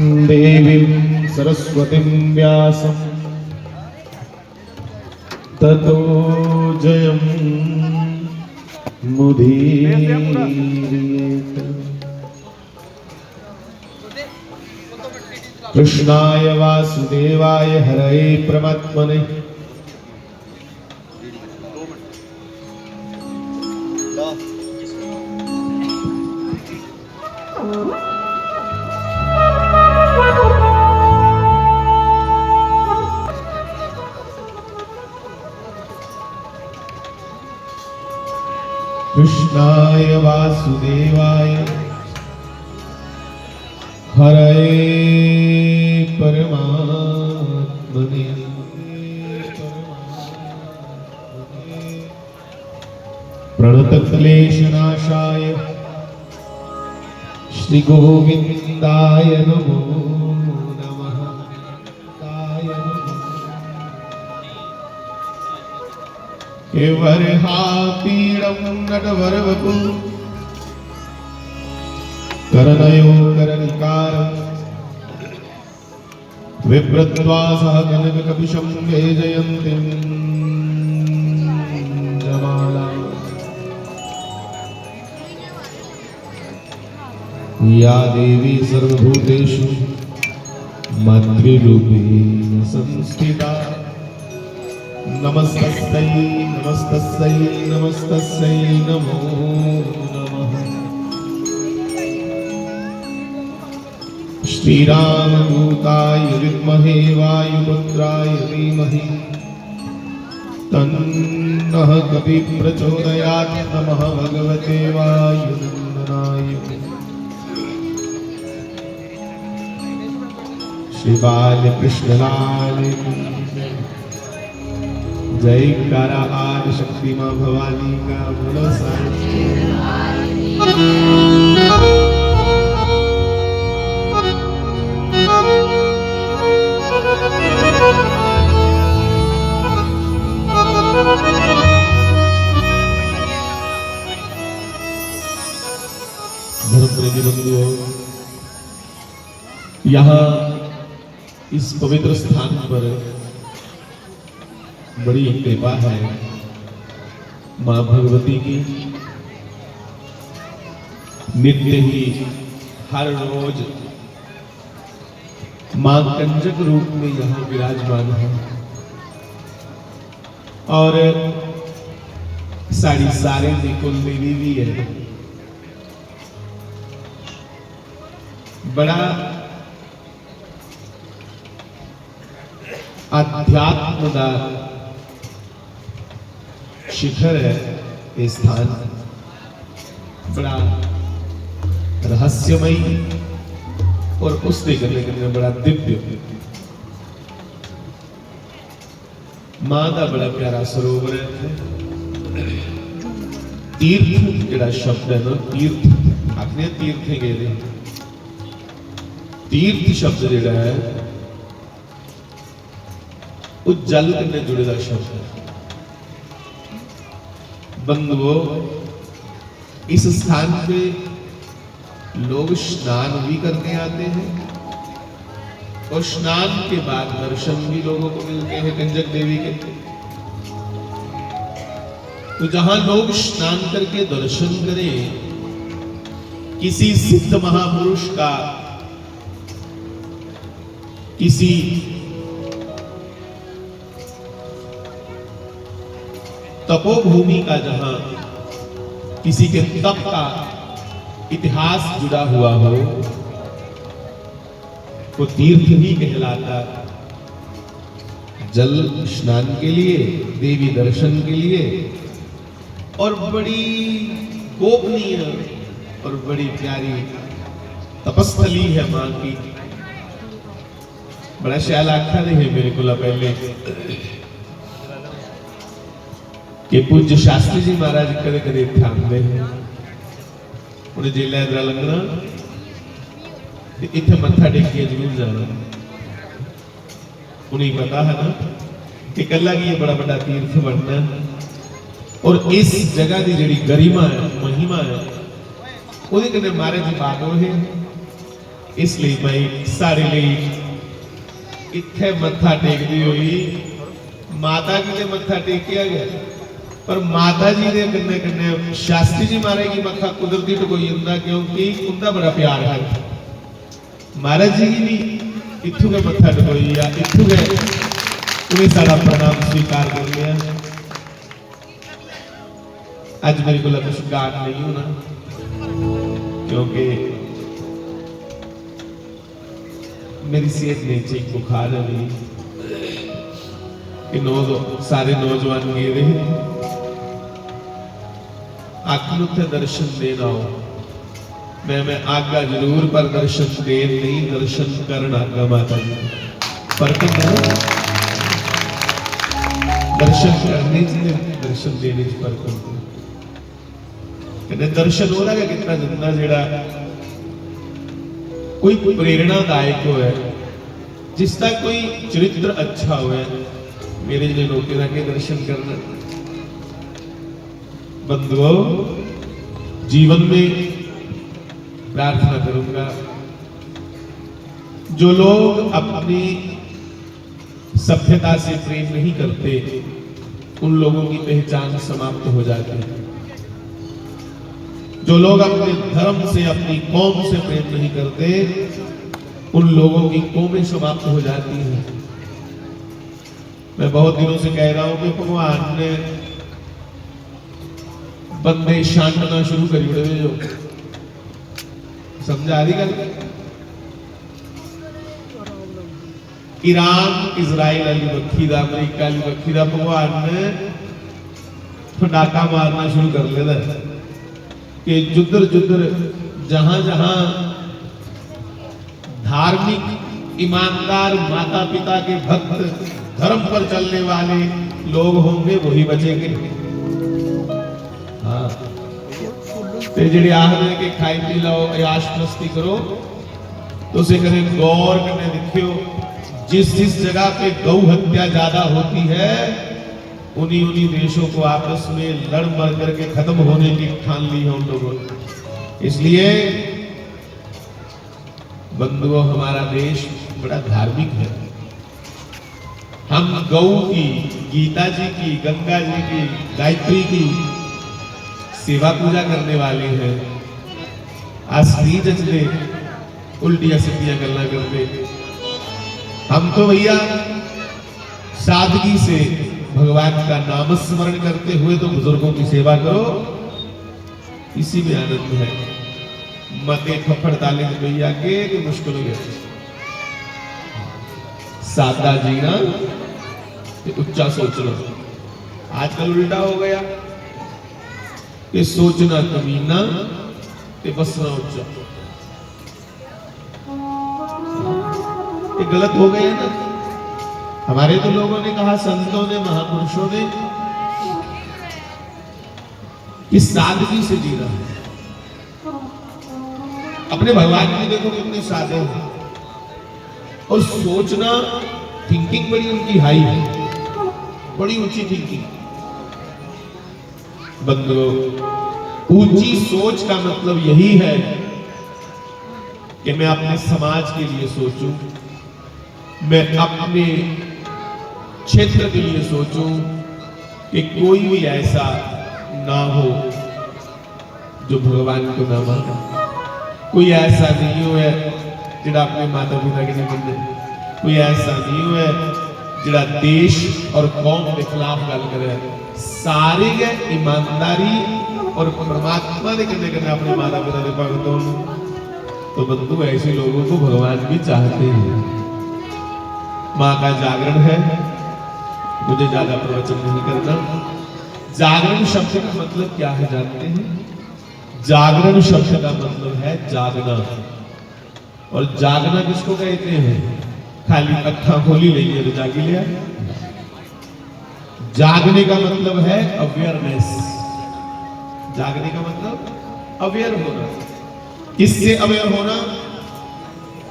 देवीं सरस्वतीं व्यासं ततो जयं मुदीरयेत्। कृष्णाय वासुदेवाय हरये परमात्मने कृष्णाय वासुदेवाय हरये परमात्मने प्रणतक्लेशनाशाय श्री गोविंदाय नमो नमः। केवरहापीडं नटवरवपु करनयो करनिकारं विप्रद्वासः कनककपिशं वैजयन्तीं जमालां। या देवी सर्वभूतेषु मातृरूपेण संस्थिता नमस्तस्यै नमस्तस्यै नमस्तस्यै नमो नमः। श्रीरामदूताय विद्महे वायुपुत्राय धीमहि तन्नः कपिः प्रचोदयात्। नमः भगवते वायुनन्दनाय। श्री बालकृष्णलाल जय कारा आदि शक्ति मां भवानी का बोलो धर्मप्रेमी बंधुओं, यहाँ इस पवित्र स्थान पर बड़ी कृपा है मां भगवती की। नित्य ही हर रोज मां कंजक रूप में यहाँ विराजमान है और साड़ी सारे निकुल देवी भी है। बड़ा अध्यात्म का शिखर है ये स्थान, बड़ा रहस्यमयी और उसके करने बड़ा दिव्य। मां का बड़ा प्यारा सरोवर है। तीर्थ जड़ा शब्द है ना, तीर्थ आखने तीर्थ गए। तीर्थ शब्द जड़ा है वो जल कन्ने जुड़ेगा शब्द है। बंधुओं, इस स्थान पे लोग स्नान भी करने आते हैं और स्नान के बाद दर्शन भी लोगों को मिलते हैं कंजक देवी के। तो जहां लोग स्नान करके दर्शन करें किसी सिद्ध महापुरुष का, किसी तपोभूमि का, जहां किसी के तप का इतिहास जुड़ा हुआ हो, वो तीर्थ ही कहलाता। जल स्नान के लिए, देवी दर्शन के लिए और बड़ी गोपनीय और बड़ी प्यारी तपस्थली है मां की। बड़ा ख्याल आखा नहीं है मेरे को पहले कि पूज्य शास्त्री जी महाराज कदे कदे थामते हैं उन्हें जेला इधर लगना इतने मत्था टेकिए जरूर जाना। उन्हें पता है ना कि कला की ये बड़ा बड़ा तीर्थ बनना और इस जगह की जी गरिमा है, महिमा है, वो महाराज जी बात है इसलिए भाई सारे लिए इत्थे मत्था टेकदी हुई माता जी ने मत्था टेकिया गया, पर माता जी के कन्ने कन्ने शास्त्री जी महाराज की मत्था कुदरती टकोई जाता, क्योंकि उनका बड़ा प्यार है। महाराज जी की भी इत्थू के मत्था टकोई या इत्थू के उन्हें सारा प्रणाम स्वीकार कर लिया। आज मेरे को कुछ गान नहीं होना, क्योंकि मेरी सेहत नहीं ठीक, बुखार है भी कि सारे नौजवान गए रहे आखिर उत्थे दर्शन देना हो। मैं आगा जरूर, पर दर्शन देन नहीं, दर्शन करन आगा माता जी। फर्क है दर्शन करने से दर्शन देने से फर्क होता है। दर्शन हो रहा है कितना जितना जेड़ा कोई प्रेरणादायक हो, जिसका कोई चरित्र अच्छा हो, मेरे लिए लोग के दर्शन करना। बंधुओं, जीवन में प्रार्थना करूंगा जो लोग अपनी सभ्यता से प्रेम नहीं करते, उन लोगों की पहचान समाप्त हो जाती है। जो लोग अपने धर्म से, अपनी कौम से प्रेम नहीं करते, उन लोगों की कौमें समाप्त हो जाती हैं। मैं बहुत दिनों से कह रहा हूं कि भगवान ने बंदे छांटना शुरू कर दिए। जो समझा रही गल, ईरान इजराइल वाली बखी दा, अमरीका वाली बखी दा भगवान ने फटाका मारना शुरू कर लिया कि जुदर जुदर जहां जहां धार्मिक ईमानदार माता पिता के भक्त धर्म पर चलने वाले लोग होंगे वही बचेंगे। हाँ, ते जेड़े आखदे कि खाई पी लो, याश मस्ती करो, तो उसे करें गौर करने देखियो, जिस जिस जगह पे गौ हत्या ज्यादा होती है, उन्हीं उन्हीं देशों को आपस में लड़ मर करके खत्म होने की ठान ली है उन लोगों ने। इसलिए बंधुओं, हमारा देश बड़ा धार्मिक है। हम गौ की, गीता जी की, गंगा जी की, गायत्री की सेवा पूजा करने वाले हैं। असली जचले उल्टियां सीधियां गल्ला करते। हम तो भैया सादगी से भगवान का नाम स्मरण करते हुए तो बुजुर्गों की सेवा करो, इसी में आनंद है। मते थप्पड़ ताले भैया के मुश्किल हो गया। सादा जीना, उच्चा सोचना। आजकल उल्टा हो गया कि सोचना कमीना, बसना उच्चा। ये गलत हो गया ना। हमारे तो लोगों ने कहा, संतों ने, महापुरुषों ने, कि सादगी से जीना है। अपने भगवान भी देखो कितने सादे हैं, और सोचना, थिंकिंग बड़ी उनकी हाई है, बड़ी ऊंची थिंकिंग। बंधुओं, ऊंची सोच का मतलब यही है कि मैं अपने समाज के लिए सोचूं, मैं अपने क्षेत्र के लिए सोचूं कि कोई भी ऐसा ना हो जो भगवान को ना माने। कोई ऐसा नहीं हो जिड़ा अपने माता पिता के नहीं माने। कोई ऐसा नहीं हो जिड़ा देश और कौम के खिलाफ गल करे। सारे के ईमानदारी और परमात्मा के कन्ने कन्ने अपने माता पिता के भगत हो। तो बंधु, ऐसे लोगों को भगवान भी चाहते हैं। माँ का जागरण है, मुझे ज्यादा प्रवचन नहीं करना। जागरण शब्द का मतलब क्या है जानते हैं? जागरण शब्द का मतलब है जागना। और जागना किसको कहते हैं? खाली अखा खोली नहीं है तो जागी लिया। जागने का मतलब है अवेयरनेस। जागने का मतलब अवेयर होना। किससे अवेयर होना?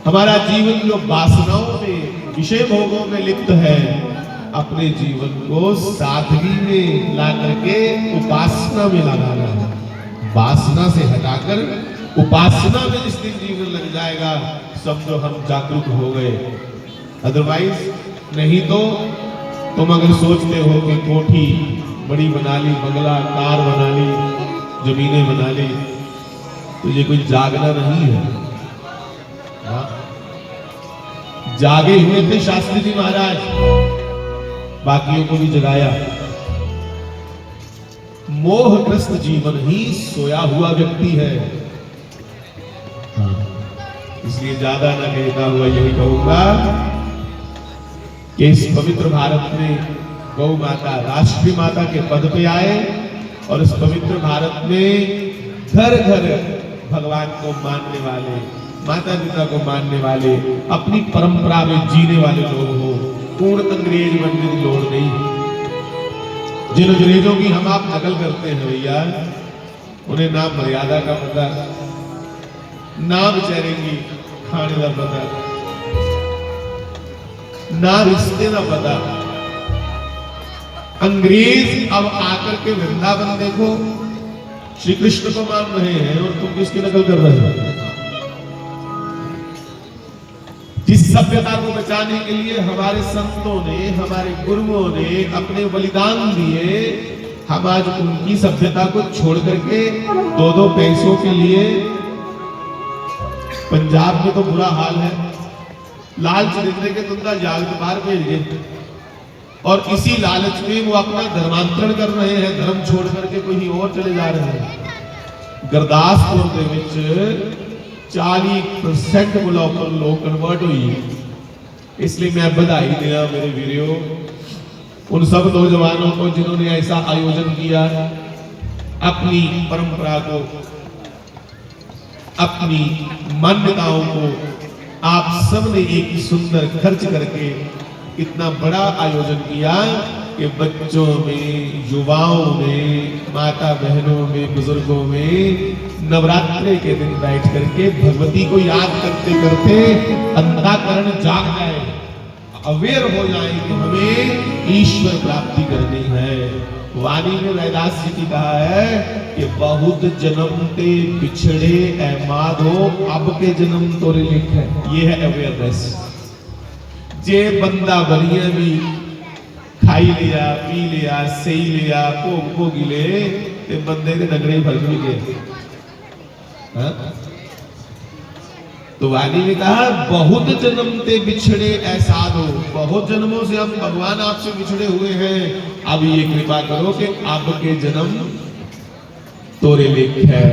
हमारा जीवन जो वासनाओं में, विषय भोगों में लिप्त है, अपने जीवन को सादगी में ला करके उपासना में लगाना है। वासना से हटाकर उपासना में जिस दिन जीवन लग जाएगा समझो हम जागरूक हो गए। अदरवाइज नहीं तो तुम अगर सोचते हो कि कोठी बड़ी बना ली, बंगला कार बना ली, जमीनें बना ली, तो ये कोई जागना नहीं है। हाँ? जागे हुए थे शास्त्री जी महाराज, बाकियों को भी जगाया। मोहग्रस्त जीवन ही सोया हुआ व्यक्ति है। इसलिए ज्यादा न कहता हुआ यही कहूंगा कि इस पवित्र भारत में गौ माता राष्ट्रीय माता के पद पे आए और इस पवित्र भारत में घर घर भगवान को मानने वाले, माता पिता को मानने वाले, अपनी परंपरा में जीने वाले लोग हो। पूर्ण अंग्रेज बनने की लोड़ नहीं। जिन अंग्रेजों की हम आप नकल करते हैं भैया, उन्हें ना मर्यादा का पता, ना बेचारे की खाने का पता, ना रिश्ते का पता। अंग्रेज अब आकर के वृंदावन देखो, श्री कृष्ण को मान रहे हैं और तुम किसकी नकल कर रहे हो? जिस सभ्यता को बचाने के लिए हमारे संतों ने, हमारे गुरुओं ने अपने बलिदान दिए, हम आज उनकी सभ्यता को छोड़ करके दो दो पैसों के लिए, पंजाब में तो बुरा हाल है, लालच देने के तुमका जाल के बाहर भेज गए और इसी लालच में वो अपना धर्मांतरण कर रहे हैं, धर्म छोड़ करके कहीं और चले जा रहे हैं। गुरदासपुर के विच 40% लोग कन्वर्ट हुई। इसलिए मैं बधाई देना मेरे वीडियो उन सब नौजवानों को जिन्होंने ऐसा आयोजन किया, अपनी परंपरा को, अपनी मान्यताओं को आप सब ने एक सुंदर खर्च करके इतना बड़ा आयोजन किया कि बच्चों में, युवाओं में, माता बहनों में, बुजुर्गों में नवरात्रि के दिन बैठ करके भगवती को याद करते करते अंतःकरण जाग जाए, अवेयर हो जाए कि हमें ईश्वर प्राप्ति करनी है। वाणी में रैदास जी की कहा है कि बहुत जन्म ते पिछड़े ए माधो, अब के जन्म तोरे लिखे। ये है अवेयरनेस। जे बंदा बनिया भी खाई लिया, पी लिया, सही लिया, भोग गिले ते बंदे के नगड़े भर भी गए। तो वाणी ने कहा बहुत जन्म ते बिछड़े ऐसा दो, बहुत जन्मों से हम भगवान आपसे बिछड़े हुए हैं, अब ये कृपा करो कि अब के जन्म तोरे लेखे है,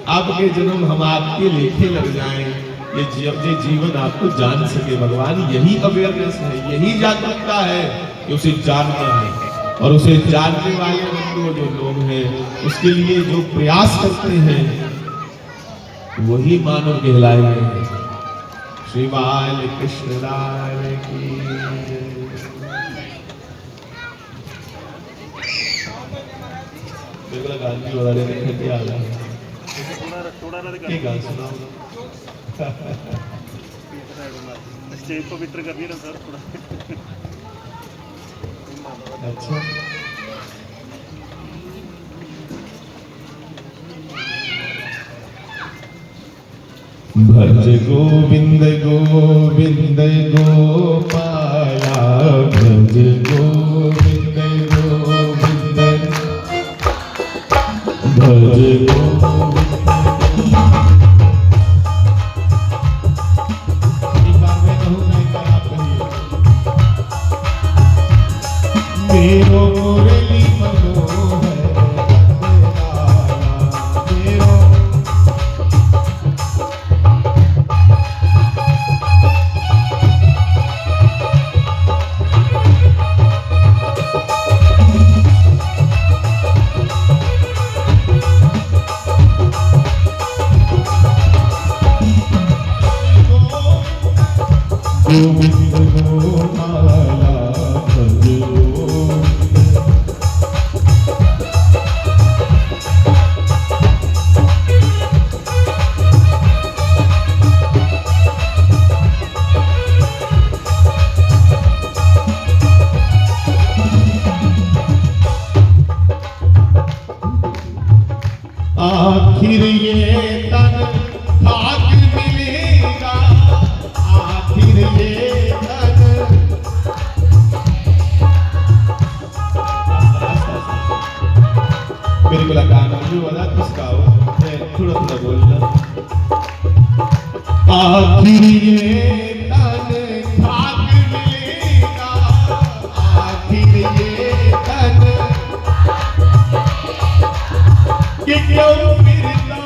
अब के जन्म हम आपके लेखे लग जाएं, ये जीवन आपको जान सके। भगवान यही अवेयरनेस है, यही जागरूकता है कि उसे जानना है और उसे जानने वाले बंधु जो लोग हैं उसके लिए जो प्रयास करते हैं वही मानव कहलाए हैं। श्री बाल कृष्ण लाल की। गांधी वाले क्या आ रहा है, गान सुनाओ। स्टेज पवित्र कर दिया सर थोड़ा। अच्छा, भज गोविंद गोविंद गोपाला, भज गोविंद गोविंद, भज गोविंद। एक बार मैं कहूँगा, एक बार आप कहिए। मेरो मुरली मनोहर मेरो गोविंद गोपाला, भज आखिर ये तन आखिर ये तन खाक मिलेगा, आखिर ये तन कि क्यों फिरता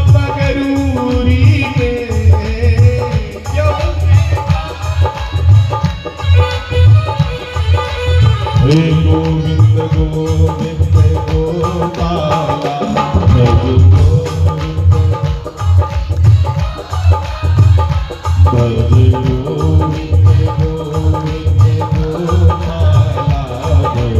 मगरूरी में, क्यों फिरता। हे गोविंद गोविंद गोपाला, भज गोविंद भज गोविंद गोविंद गोपाला, भज।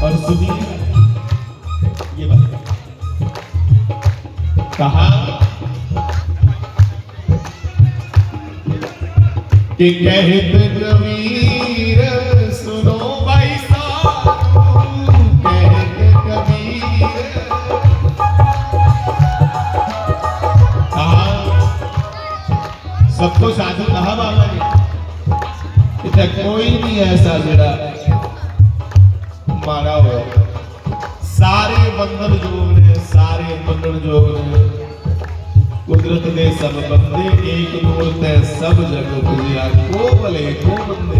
और सुनिए ये बात, कहा कि कहत कबीर सुनो भाई साधु, कहत कबीर। कहा सबको साधु कहा बाबा ने, इतना कोई नहीं ऐसा जरा मारा हुआ। सारे बंधन जोग ने, सारे बंधन जोग ने, कुदरत ने सब बंदे एक बोलते सब जग बुझिया, को भले को बंदे।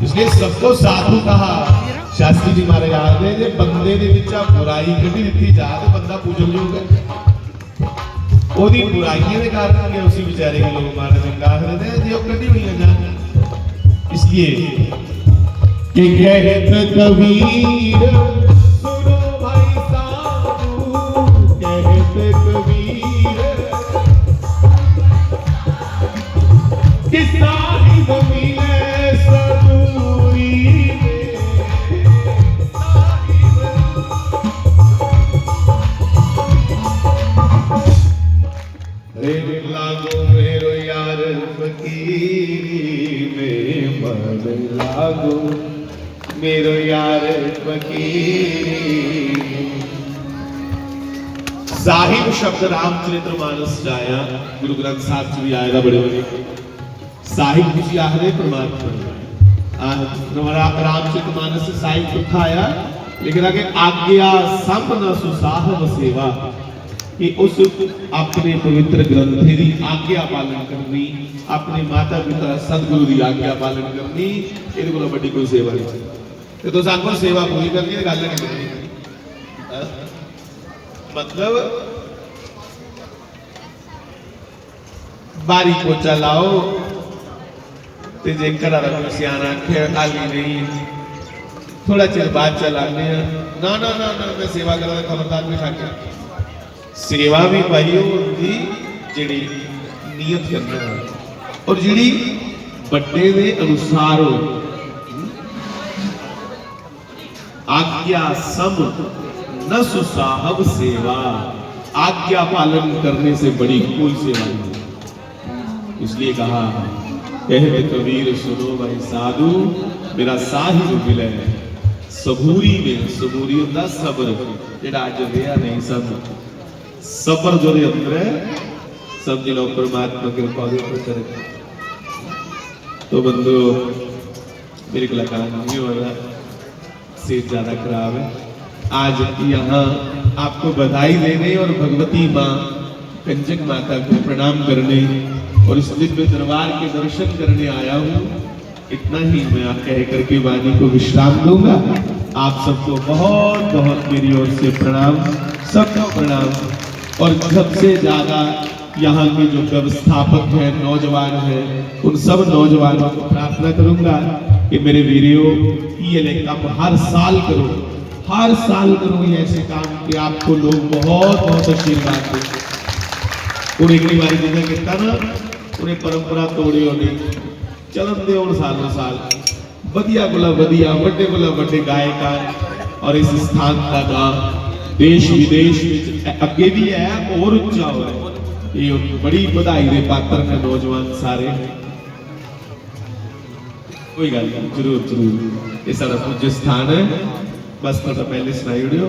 इसलिए सबको साधु कहा। शास्त्री जी मारे याद है जे बंदे दे विच बुराई कभी दिखी जा तो बंदा पूजन योग है। ओदी बुराइयां दे कारण के उसी बेचारे के लोग मारे चंगा करदे जे ओ कभी हुई जान। इसलिए कि कहत कबीर सुनो भाई साधु, कहत कबीर कि साहिब मिले सदूरी में, साहिब। रे लागो मेरो यार फकीरी में, मन लागो मेरो यार फकीरी। साहिब शब्द रामचरितमानस जाया, गुरु ग्रंथ साहिब च भी आएगा बड़े बड़े। साहिब किसी आखरे परमात्मा रामचरितमानस से साहिब लिखा आया, लेकिन आगे आज्ञा सम न सुसाहब सेवा, कि उस अपने पवित्र ग्रंथे की आज्ञा पालन करनी, अपने माता पिता सतगुरु की आज्ञा पालन करनी, ये को बड़ी कोई सेवा नहीं। तो सानू सेवा पूरी करनी है, गल नहीं करनी। मतलब बारी पोचा लाओ ते जे घर वाला कोई सियाना खाली नहीं, थोड़ा चिर बाद चलाने ना ना ना ना मैं सेवा करा खबरदार में खाके। सेवा भी भाई होती जिहड़ी नियत करना और जिहड़ी बड़े दे अनुसार हो। आज्ञा सम न सुसाहब सेवा, आज्ञा पालन करने से बड़ी कोई सेवा नहीं। इसलिए कहा कहते कबीर सुनो भाई साधु, मेरा साहिब मिले सबूरी में। सबूरी होता सबर, जेड़ा अज रहा नहीं सब सबर जो अंदर है, समझ लो परमात्मा कृपा करे। तो बंदो मेरे को लगा नहीं हो रहा, सेहत ज्यादा खराब है। आज यहाँ आपको बधाई देने और भगवती माँ कंचक माता को प्रणाम करने और इस दिव्य दरबार के दर्शन करने आया हूँ। इतना ही मैं कह करके वाणी को विश्राम दूंगा। आप सबको बहुत बहुत मेरी ओर से प्रणाम, सबको प्रणाम। और सबसे ज्यादा यहाँ के जो व्यवस्थापक हैं, नौजवान हैं, उन सब नौजवानों को प्रार्थना करूंगा कि मेरे वीडियो ये लेकर हर साल करो, हर साल करो ये ऐसे काम कि आपको लोग बहुत बहुत आशीर्वाद दें। और एक बार जिन्हें कहता ना, उन्हें परंपरा तोड़ियो नहीं, चलन दे और सालों साल वधिया कोला वधिया, बड़े कोला बड़े गायक और इस स्थान का नाम देश विदेश ਵਿੱਚ ਅੱਗੇ ਵੀ ਹੈ और ਉੱਚਾ ਹੋ ਰਿਹਾ ਇਹ ਬੜੀ ਵਧਾਈ ਦੇ ਪਾਤਰ ਨੇ ਨੌਜਵਾਨ ਸਾਰੇ कोई गल नहीं जरूर जरूर ये सारा पूज्य स्थान है बस तो पहले सुनाई उड़ियो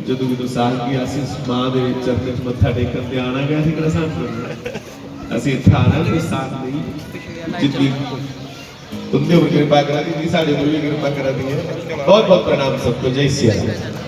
जो भी साल की असी मां दे चरन च मत्था टेकन ते आना गया सी किहड़ा साथ असी इत्थे आना कोई साथ नहीं जितनी तुमने कृपा करा दी साढ़े को भी कृपा करा दी है बहुत बहुत प्रणाम सबको जय सिया राम।